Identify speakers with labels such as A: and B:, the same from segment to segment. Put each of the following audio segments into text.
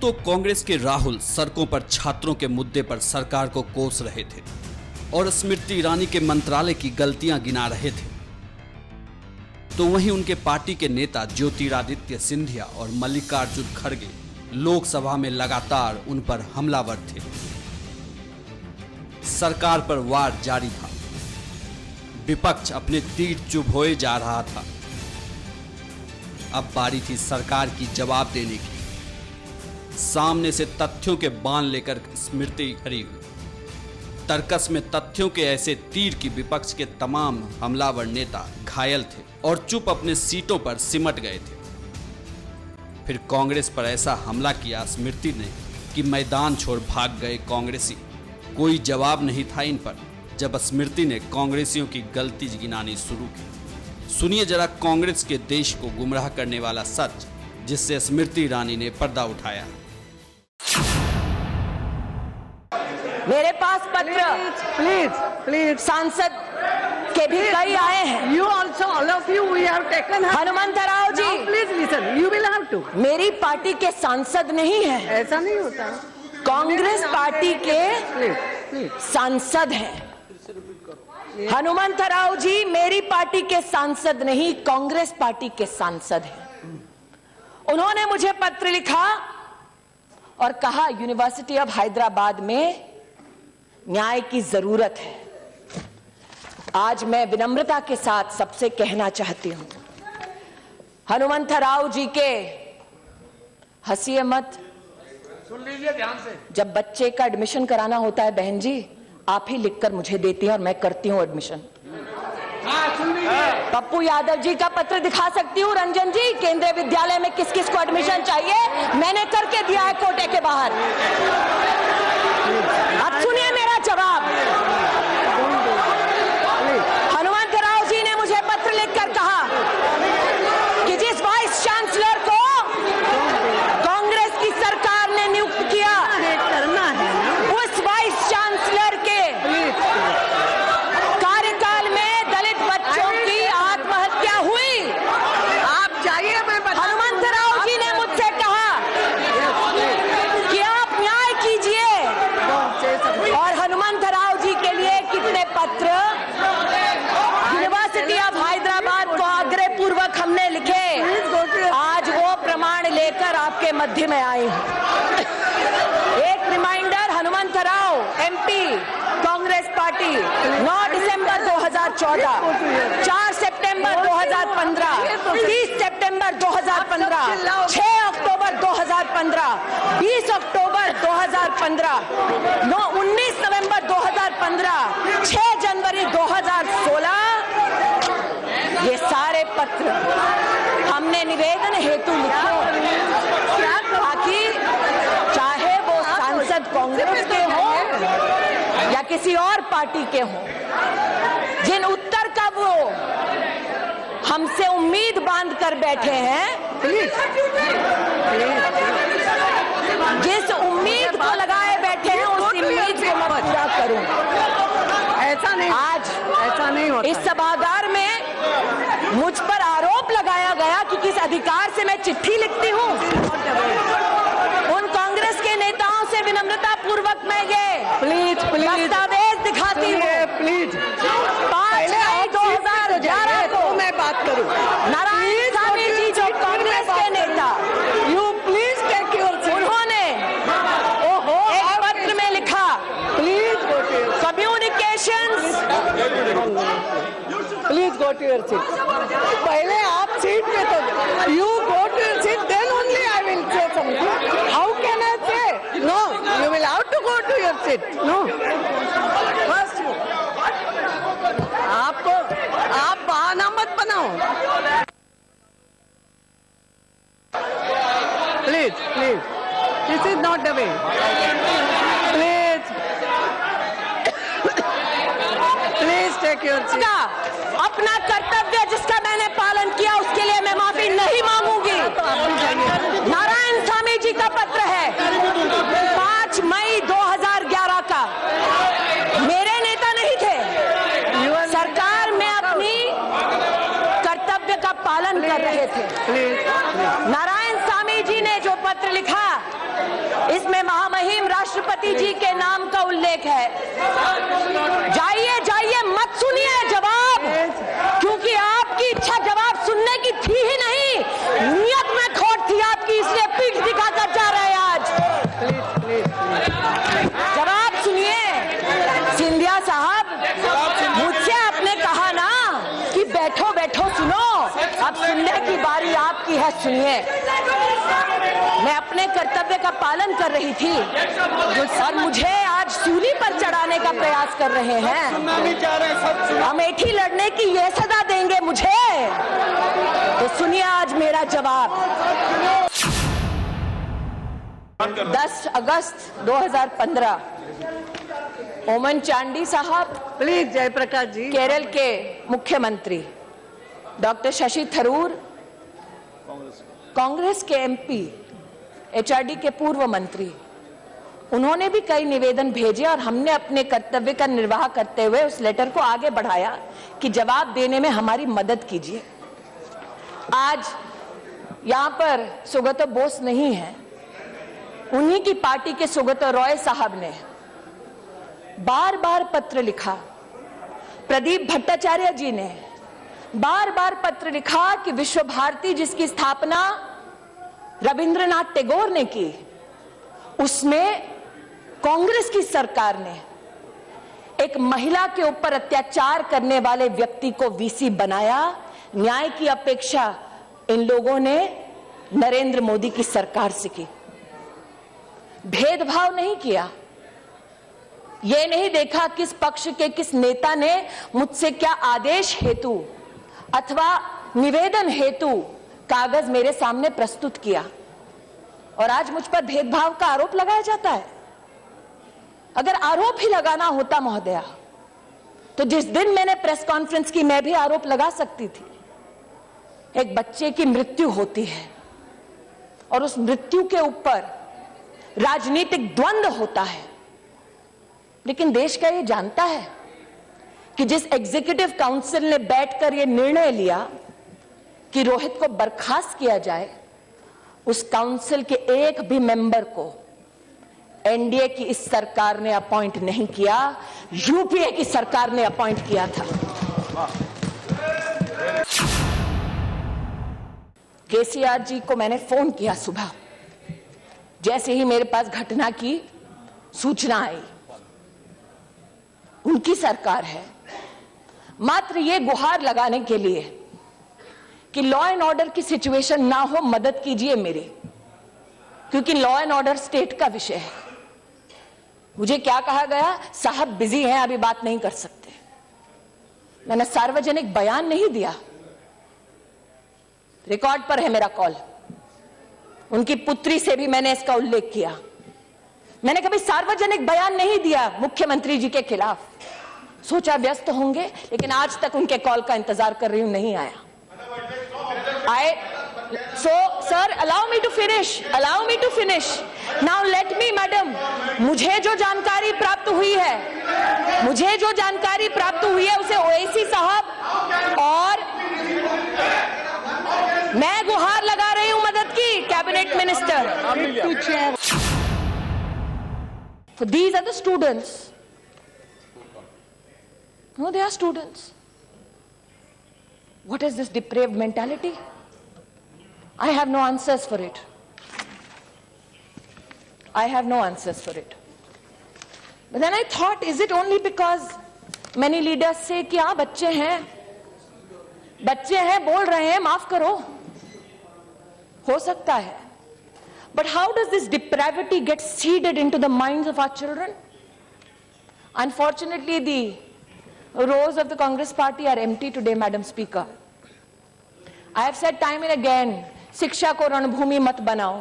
A: तो कांग्रेस के राहुल सड़कों पर छात्रों के मुद्दे पर सरकार को कोस रहे थे और स्मृति ईरानी के मंत्रालय की गलतियां गिना रहे थे, तो वहीं उनके पार्टी के नेता ज्योतिरादित्य सिंधिया और मल्लिकार्जुन खड़गे लोकसभा में लगातार उन पर हमलावर थे। सरकार पर वार जारी था, विपक्ष अपने तीर चुभोए जा रहा था। अब बारी थी सरकार की जवाब देने की। सामने से तथ्यों के बाण लेकर स्मृति खड़ी हुई। तर्कस में तथ्यों के ऐसे तीर की विपक्ष के तमाम हमलावर नेता घायल थे और चुप अपने सीटों पर सिमट गए थे। फिर कांग्रेस पर ऐसा हमला किया स्मृति ने कि मैदान छोड़ भाग गए कांग्रेसी। कोई जवाब नहीं था इन पर जब स्मृति ने कांग्रेसियों की गलती गिनानी शुरू की। सुनिए जरा कांग्रेस के देश को गुमराह करने वाला सच, जिससे स्मृति ईरानी ने पर्दा उठाया।
B: मेरे पास पत्र
C: प्लीज
B: सांसद के भी कई आए हैं।
C: You also, all of you, we have taken her.
B: Hanumantharao ji,
C: Now please listen. You will have to.
B: मेरी पार्टी के सांसद नहीं है,
C: ऐसा नहीं होता।
B: कांग्रेस पार्टी के
C: Please.
B: सांसद हैं। हनुमंतराव जी मेरी पार्टी के सांसद नहीं, कांग्रेस पार्टी के सांसद हैं। उन्होंने मुझे पत्र लिखा और कहा यूनिवर्सिटी ऑफ हैदराबाद में न्याय की जरूरत है। आज मैं विनम्रता के साथ सबसे कहना चाहती हूं, हनुमंतराव जी के हंसिए मत।
C: सुन लीजिए ध्यान से।
B: जब बच्चे का एडमिशन कराना होता है बहन जी, आप ही लिखकर मुझे देती हैं और मैं करती हूं एडमिशन। पप्पू यादव जी का पत्र दिखा सकती हूँ, रंजन जी, केंद्रीय विद्यालय में किस किस को एडमिशन चाहिए मैंने करके दिया है कोटे के बाहर। अब सुनिए मेरा जवाब। हनुमंतराव जी ने मुझे पत्र लिखकर कहा कि जिस वाइस चांसलर को कांग्रेस की सरकार ने नियुक्त किया,
C: करना है
B: उस वाइस चांसलर के कार्यकाल में दलित बच्चों की आत्महत्या हुई।
C: आप जाइए, मैं
B: हनुमंतराव जी ने मुझसे कहा कि आप न्याय कीजिए, और हनुमंतराव जी के लिए कितने पत्र यूनिवर्सिटी ऑफ हैदराबाद को आग्रह पूर्वक हमने लिखे। आज वो प्रमाण लेकर आपके मध्य में आई हूं। एक reminder, Hanumantharao MP Congress party 9 दिसंबर 2014, 4 सितंबर 2015, 30 सितंबर 2015, 6 अक्टूबर 2015, 20 अक्टूबर 2015, 19 नवंबर 2015, 6 जनवरी 2016। ये सारे पत्र हमने निवेदन हेतु लिखे ताकि चाहे वो सांसद कांग्रेस के हों या किसी और पार्टी के हों, जिन उत्तर का वो हमसे उम्मीद बांध कर बैठे हैं, जिस उम्मीद को लगाए बैठे हैं उस उम्मीद को मैं पूरा करूं।
C: ऐसा नहीं,
B: आज
C: ऐसा नहीं होता।
B: इस सभागार में मुझ पर आरोप लगाया गया कि किस अधिकार से मैं चिट्ठी लिखती हूं। उन कांग्रेस के नेताओं से विनम्रता पूर्वक मैं ये दस्तावेज दिखाती हूँ।
C: प्लीज
B: 5 मई 2011 को
C: मैं बात करूं।
B: नारायण स्वामी जी जो कांग्रेस के नेता,
C: you please take your seat.
B: उन्होंने एक पत्र में लिखा,
C: please go to your
B: communications.
C: Please go to your seat. पहले आप सीट पे तो you go to your seat, then only I will say something. How can I say no? You will have to go to your seat. No, first you. आप बहाना मत बनाओ। Please this is not the way. Please take your seat.
B: अपना कर्तव्य जिसका मैंने पालन किया उसके लिए मैं माफी नहीं मांगूंगी। नारायण स्वामी जी का पत्र है 5 मई 2011 का। मेरे नेता नहीं थे, सरकार में अपनी कर्तव्य का पालन कर रहे थे। नारायण स्वामी जी ने जो पत्र लिखा इसमें महामहिम राष्ट्रपति जी के नाम का उल्लेख है। जाइए जाइए, मत सुनिए जवाब, क्योंकि आपकी इच्छा जवाब सुनने की थी ही नहीं, नियत में खोट थी आपकी, इसलिए पीठ दिखाकर जा रहे हैं आज। जवाब सुनिए। सिंधिया साहब, मुझसे आपने कहा ना कि बैठो बैठो सुनो, अब सुनने की बारी आपकी है, सुनिए। मैं अपने कर्तव्य का पालन कर रही थी और मुझे आज सूली पर चढ़ाने का प्रयास कर रहे हैं। अमेठी लड़ने की ये सजा देंगे मुझे, तो सुनिए आज मेरा जवाब। 10 अगस्त 2015 ओमन चांडी साहब,
C: प्लीज जयप्रकाश जी,
B: केरल के मुख्यमंत्री, डॉक्टर शशि थरूर, कांग्रेस के एमपी, एचआरडी के पूर्व मंत्री, उन्होंने भी कई निवेदन भेजे और हमने अपने कर्तव्य का निर्वाह करते हुए उस लेटर को आगे बढ़ाया कि जवाब देने में हमारी मदद कीजिए। आज यहां पर सुगतो बोस नहीं है, उन्हीं की पार्टी के सुगतो रॉय साहब ने बार बार पत्र लिखा, प्रदीप भट्टाचार्य जी ने बार बार पत्र लिखा कि विश्व भारती जिसकी स्थापना रविंद्रनाथ टैगोर ने की, उसमें कांग्रेस की सरकार ने एक महिला के ऊपर अत्याचार करने वाले व्यक्ति को वीसी बनाया। न्याय की अपेक्षा इन लोगों ने नरेंद्र मोदी की सरकार से की। भेदभाव नहीं किया, यह नहीं देखा किस पक्ष के किस नेता ने मुझसे क्या आदेश हेतु अथवा निवेदन हेतु कागज मेरे सामने प्रस्तुत किया, और आज मुझ पर भेदभाव का आरोप लगाया जाता है। अगर आरोप ही लगाना होता महोदया, तो जिस दिन मैंने प्रेस कॉन्फ्रेंस की मैं भी आरोप लगा सकती थी। एक बच्चे की मृत्यु होती है और उस मृत्यु के ऊपर राजनीतिक द्वंद्व होता है, लेकिन देश का ये जानता है कि जिस एग्जीक्यूटिव काउंसिल ने बैठकर यह निर्णय लिया कि रोहित को बर्खास्त किया जाए, उस काउंसिल के एक भी मेंबर को एनडीए की इस सरकार ने अपॉइंट नहीं किया, यूपीए की सरकार ने अपॉइंट किया था। केसीआर जी को मैंने फोन किया सुबह, जैसे ही मेरे पास घटना की सूचना आई। उनकी सरकार है, मात्र ये गुहार लगाने के लिए कि लॉ एंड ऑर्डर की सिचुएशन ना हो, मदद कीजिए मेरी, क्योंकि लॉ एंड ऑर्डर स्टेट का विषय है। मुझे क्या कहा गया, साहब बिजी हैं, अभी बात नहीं कर सकते। मैंने सार्वजनिक बयान नहीं दिया, रिकॉर्ड पर है मेरा कॉल। उनकी पुत्री से भी मैंने इसका उल्लेख किया। मैंने कभी सार्वजनिक बयान नहीं दिया मुख्यमंत्री जी के खिलाफ। सोचा व्यस्त होंगे, लेकिन आज तक उनके कॉल का इंतजार कर रही हूं, नहीं आया। Sir allow me to finish now, let me madam, मुझे जो जानकारी प्राप्त हुई है उसे ओवैसी साहब और मैं गुहार लगा रही हूं मदद की, cabinet minister. So these are the students. No, they are students. What is this depraved mentality? I have no answers for it. But then I thought, is it only because many leaders say कि हाँ बच्चे हैं बोल रहे हैं, माफ करो, हो सकता है। But how does this depravity get seeded into the minds of our children? Unfortunately, the rows of the Congress party are empty today, Madam Speaker. I have said time and again, शिक्षा को रणभूमि मत बनाओ।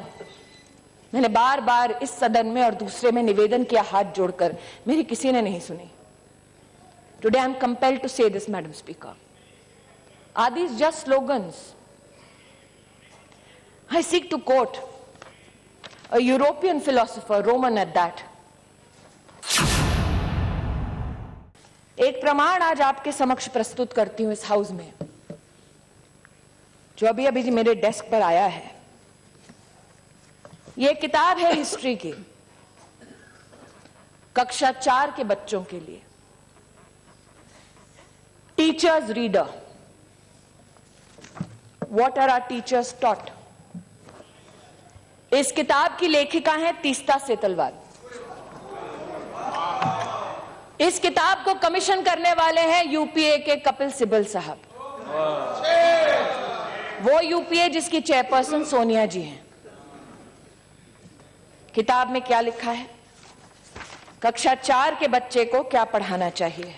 B: मैंने बार बार इस सदन में और दूसरे में निवेदन किया हाथ जोड़कर, मेरी किसी ने नहीं सुनी। Today I am compelled to say this, Madam Speaker. Are these just slogans? I seek to quote a European philosopher, Roman at that. एक प्रमाण आज आपके समक्ष प्रस्तुत करती हूं इस हाउस में, जो अभी अभी मेरे डेस्क पर आया है। ये किताब है हिस्ट्री की, कक्षा 4 के बच्चों के लिए। Teachers reader, what are our teachers taught. इस किताब की लेखिका है तीस्ता सेतलवाल। इस किताब को कमीशन करने वाले हैं यूपीए के कपिल सिब्बल साहब, वो यूपीए जिसकी चेयरपर्सन सोनिया जी हैं। किताब में क्या लिखा है, कक्षा 4 के बच्चे को क्या पढ़ाना चाहिए।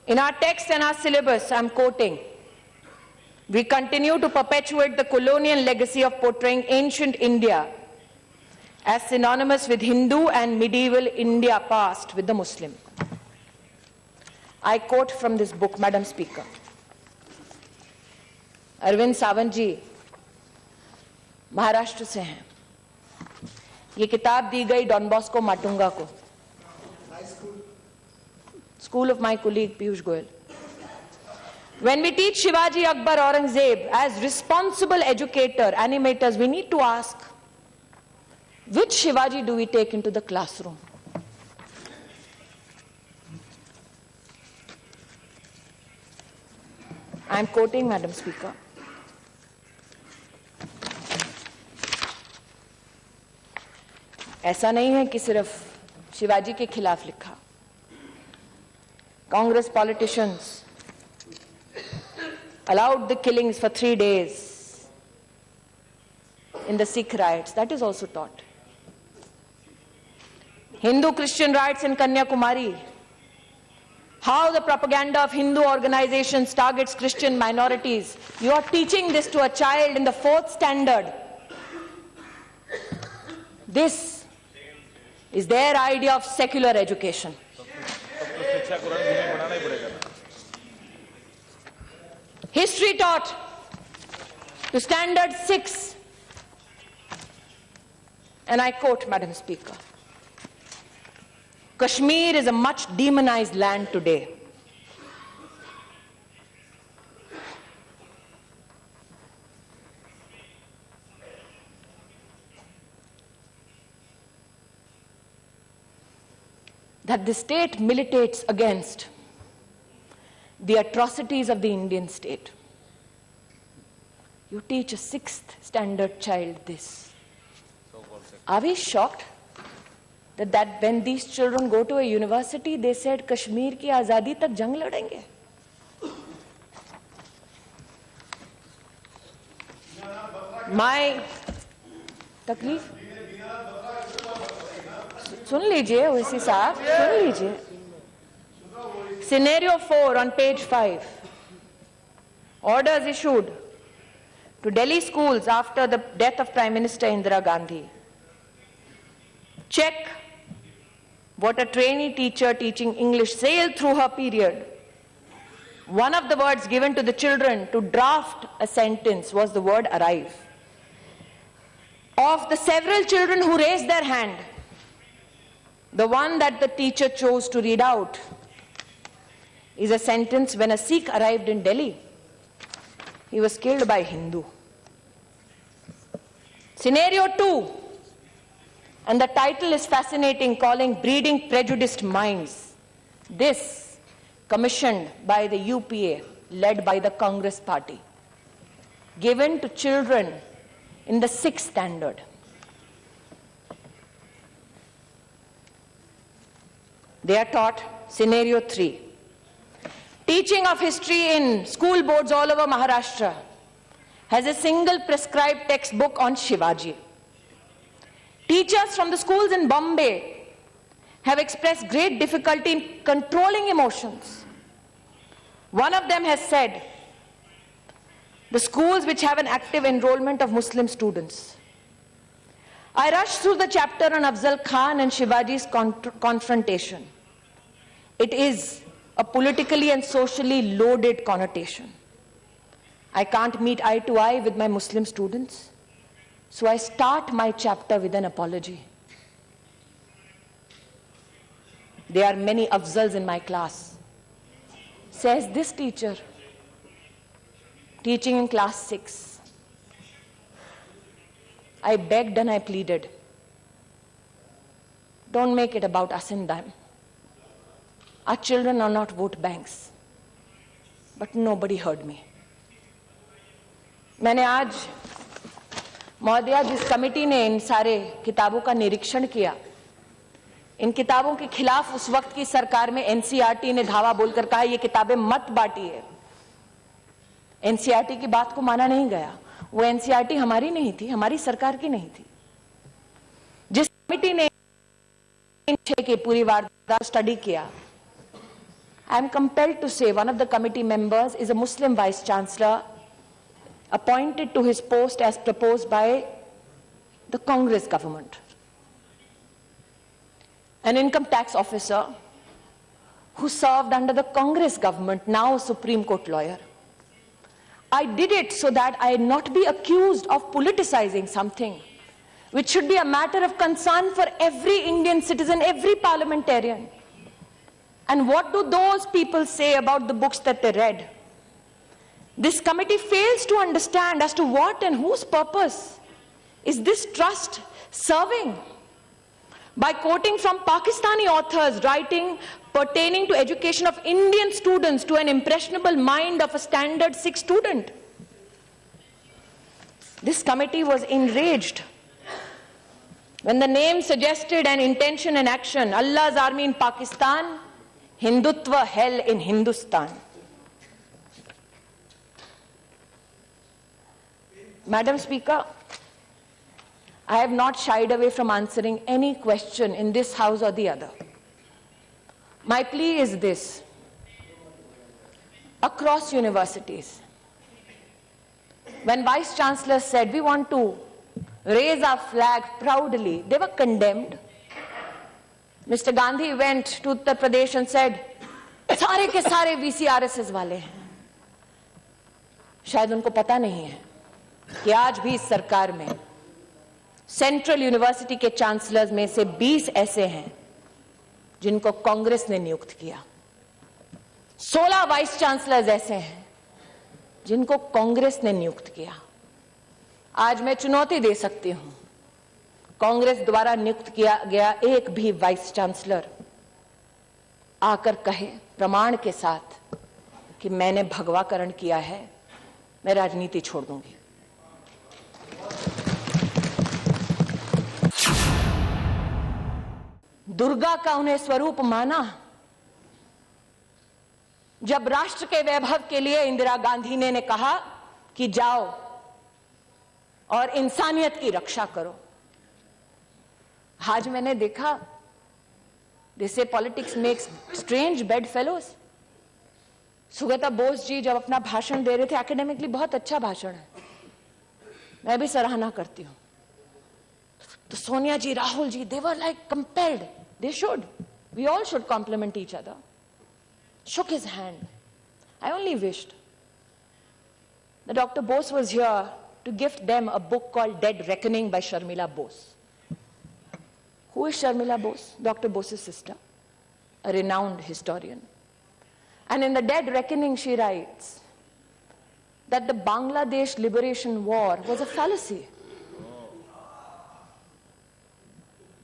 B: In our text and our syllabus, I'm quoting, we continue to perpetuate the colonial legacy of portraying ancient India as synonymous with Hindu and medieval India past with the Muslim. I quote from this book, Madam Speaker. Arvind Sawant जी महाराष्ट्र से हैं। ये किताब दी गई don Bosco Matunga को, school of my colleague Piyush Goyal. When we teach Shivaji, Akbar, Aurangzeb as responsible educator, animators, we need to ask, which Shivaji do we take into the classroom? I am quoting, Madam Speaker. ऐसा नहीं है कि सिर्फ शिवाजी के खिलाफ लिखा। Congress politicians allowed the killings for 3 days in the Sikh riots. That is also taught. Hindu-Christian riots in Kanyakumari. How the propaganda of Hindu organizations targets Christian minorities. You are teaching this to a child in the 4th standard. This is their idea of secular education. History taught to standard 6, and I quote, Madam Speaker, Kashmir is a much demonized land today. That the state militates against the atrocities of the Indian state. You teach a 6th standard child this. Are we shocked that when these children go to a university, they said Kashmir ki azadi tak jang ladenge? My तकलीफ सुन लीजिए ओवैसी साहब, सुन लीजिए। Scenario 4 on page 5. Orders issued to Delhi schools after the death of Prime Minister Indira Gandhi. Check what a trainee teacher teaching English sailed through her period. One of the words given to the children to draft a sentence was the word arrive. Of the several children who raised their hand, the one that the teacher chose to read out is a sentence: when a Sikh arrived in Delhi, he was killed by a Hindu. Scenario 2, and the title is fascinating, calling Breeding Prejudiced Minds. This commissioned by the UPA, led by the Congress party, given to children in the 6th standard. They are taught scenario 3. Teaching of history in school boards all over Maharashtra has a single prescribed textbook on Shivaji. Teachers from the schools in Bombay have expressed great difficulty in controlling emotions. One of them has said, the schools which have an active enrollment of Muslim students. I rushed through the chapter on Afzal Khan and Shivaji's confrontation. It is a politically and socially loaded connotation. I can't meet eye to eye with my Muslim students, so I start my chapter with an apology. There are many Afzals in my class, says this teacher. teaching in class 6. I begged and I pleaded, don't make it about us and them. Our children are not vote banks. But nobody heard me. मैंने आज महोदया जिस committee ने इन सारे किताबों का निरीक्षण किया, इन किताबों के खिलाफ उस वक्त की सरकार में एनसीईआरटी ने धावा बोलकर कहा ये किताबें मत बांटिए। एनसीईआरटी की बात को माना नहीं गया। वो एनसीईआरटी हमारी नहीं थी, हमारी सरकार की नहीं थी। जिस कमेटी ने की पूरी वारदात स्टडी किया, I am compelled to say one of the committee members is a Muslim vice chancellor appointed to his post as proposed by the Congress government. An income tax officer who served under the Congress government, now a Supreme Court lawyer. I did it so that I not be accused of politicizing something which should be a matter of concern for every Indian citizen, every parliamentarian. And what do those people say about the books that they read? This committee fails to understand as to what and whose purpose is this trust serving. By quoting from Pakistani authors writing pertaining to education of Indian students to an impressionable mind of a standard 6 student. This committee was enraged when the name suggested an intention and action, Allah's army in Pakistan, Hindutva hell in Hindustan. Madam Speaker, I have not shied away from answering any question in this house or the other. My plea is this. Across universities, when Vice Chancellor said we want to raise our flag proudly, they were condemned. Mr. Gandhi went to Uttar Pradesh and said, सारे के सारे VCRSS वाले हैं। शायद उनको पता नहीं है कि आज भी इस सरकार में सेंट्रल यूनिवर्सिटी के चांसलर्स में से 20 ऐसे हैं जिनको कांग्रेस ने नियुक्त किया। 16 वाइस चांसलर्स ऐसे हैं जिनको कांग्रेस ने नियुक्त किया। आज मैं चुनौती दे सकती हूं, कांग्रेस द्वारा नियुक्त किया गया एक भी वाइस चांसलर आकर कहे प्रमाण के साथ कि मैंने भगवाकरण किया है, मैं राजनीति छोड़ दूंगी। दुर्गा का उन्हें स्वरूप माना। जब राष्ट्र के वैभव के लिए इंदिरा गांधी ने कहा कि जाओ और इंसानियत की रक्षा करो, आज मैंने देखा they say politics makes strange bedfellows. Sugata Bose ji जब अपना भाषण दे रहे थे, एकेडमिकली बहुत अच्छा भाषण है, मैं भी सराहना करती हूं, तो सोनिया जी, Rahul ji, they were like compelled, they should, we all should compliment each other, shook his hand. I only wished that Dr. Bose was here to gift them a book called Dead Reckoning by Sharmila Bose. Who is Sharmila Bose? Dr. Bose's sister, a renowned historian. And in the Dead Reckoning, she writes that the Bangladesh Liberation War was a fallacy.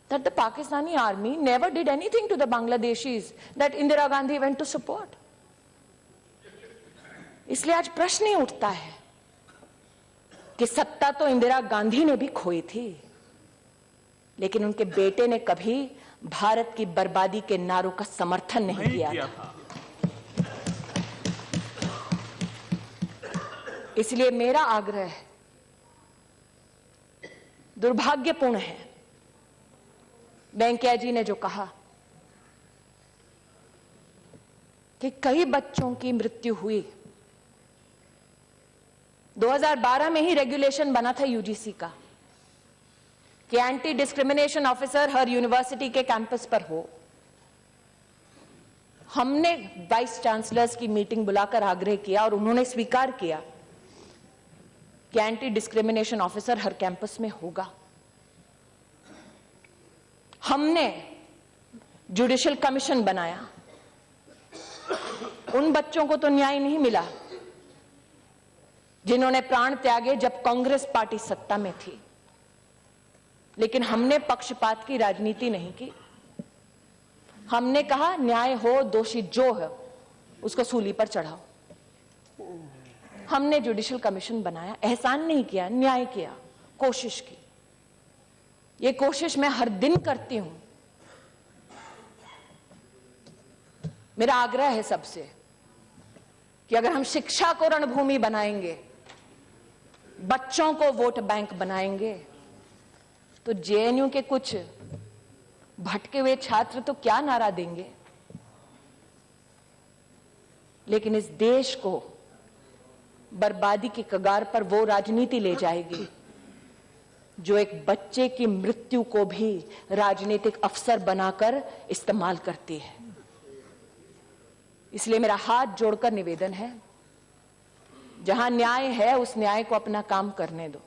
B: That the Pakistani army never did anything to the Bangladeshis that Indira Gandhi went to support. इसलिए आज प्रश्न ही उठता है कि सत्ता तो इंदिरा गांधी ने भी खोई थी, लेकिन उनके बेटे ने कभी भारत की बर्बादी के नारों का समर्थन नहीं किया था। इसलिए मेरा आग्रह है, दुर्भाग्यपूर्ण है वेंकैया जी ने जो कहा कि कई बच्चों की मृत्यु हुई। 2012 में ही रेगुलेशन बना था यूजीसी का कि एंटी डिस्क्रिमिनेशन ऑफिसर हर यूनिवर्सिटी के कैंपस पर हो। हमने वाइस चांसलर्स की मीटिंग बुलाकर आग्रह किया और उन्होंने स्वीकार किया कि एंटी डिस्क्रिमिनेशन ऑफिसर हर कैंपस में होगा। हमने जुडिशियल कमीशन बनाया। उन बच्चों को तो न्याय नहीं मिला जिन्होंने प्राण त्यागे जब कांग्रेस पार्टी सत्ता में थी, लेकिन हमने पक्षपात की राजनीति नहीं की। हमने कहा न्याय हो, दोषी जो है उसको सूली पर चढ़ाओ। हमने जुडिशियल कमीशन बनाया, एहसान नहीं किया, न्याय किया, कोशिश की। ये कोशिश मैं हर दिन करती हूं। मेरा आग्रह है सबसे कि अगर हम शिक्षा को रणभूमि बनाएंगे, बच्चों को वोट बैंक बनाएंगे, तो जेएनयू के कुछ भटके हुए छात्र तो क्या नारा देंगे, लेकिन इस देश को बर्बादी की कगार पर वो राजनीति ले जाएगी जो एक बच्चे की मृत्यु को भी राजनीतिक अवसर बनाकर इस्तेमाल करती है। इसलिए मेरा हाथ जोड़कर निवेदन है, जहां न्याय है उस न्याय को अपना काम करने दो,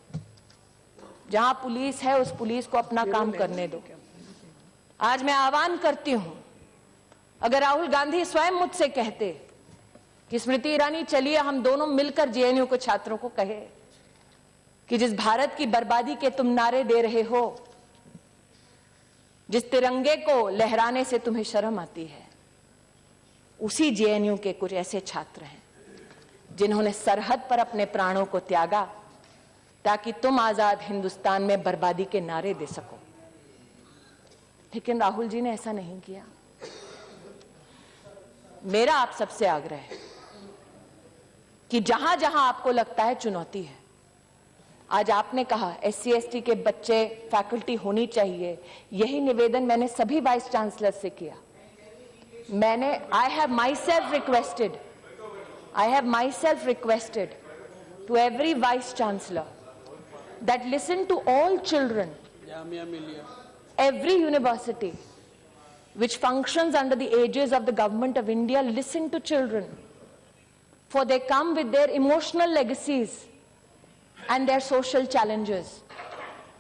B: जहां पुलिस है उस पुलिस को अपना काम करने दो। आज मैं आह्वान करती हूं, अगर राहुल गांधी स्वयं मुझसे कहते कि स्मृति ईरानी चलिए हम दोनों मिलकर जेएनयू के छात्रों को कहे कि जिस भारत की बर्बादी के तुम नारे दे रहे हो, जिस तिरंगे को लहराने से तुम्हें शर्म आती है, उसी जेएनयू के कुछ ऐसे छात्र हैं जिन्होंने सरहद पर अपने प्राणों को त्यागा ताकि तुम आजाद हिंदुस्तान में बर्बादी के नारे दे सको। लेकिन राहुल जी ने ऐसा नहीं किया। मेरा आप सबसे आग्रह है कि जहां जहां आपको लगता है चुनौती है, आज आपने कहा SC ST के बच्चे फैकल्टी होनी चाहिए, यही निवेदन मैंने सभी वाइस चांसलर से किया। मैंने I have myself requested to every vice chancellor that listen to all children, every university which functions under the aegis of the government of India, listen to children, for they come with their emotional legacies and their social challenges,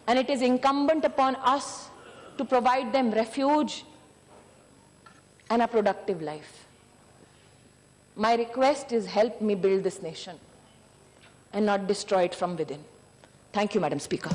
B: and it is incumbent upon us to provide them refuge and a productive life. My request is, help me build this nation and not destroy it from within. Thank you, Madam Speaker.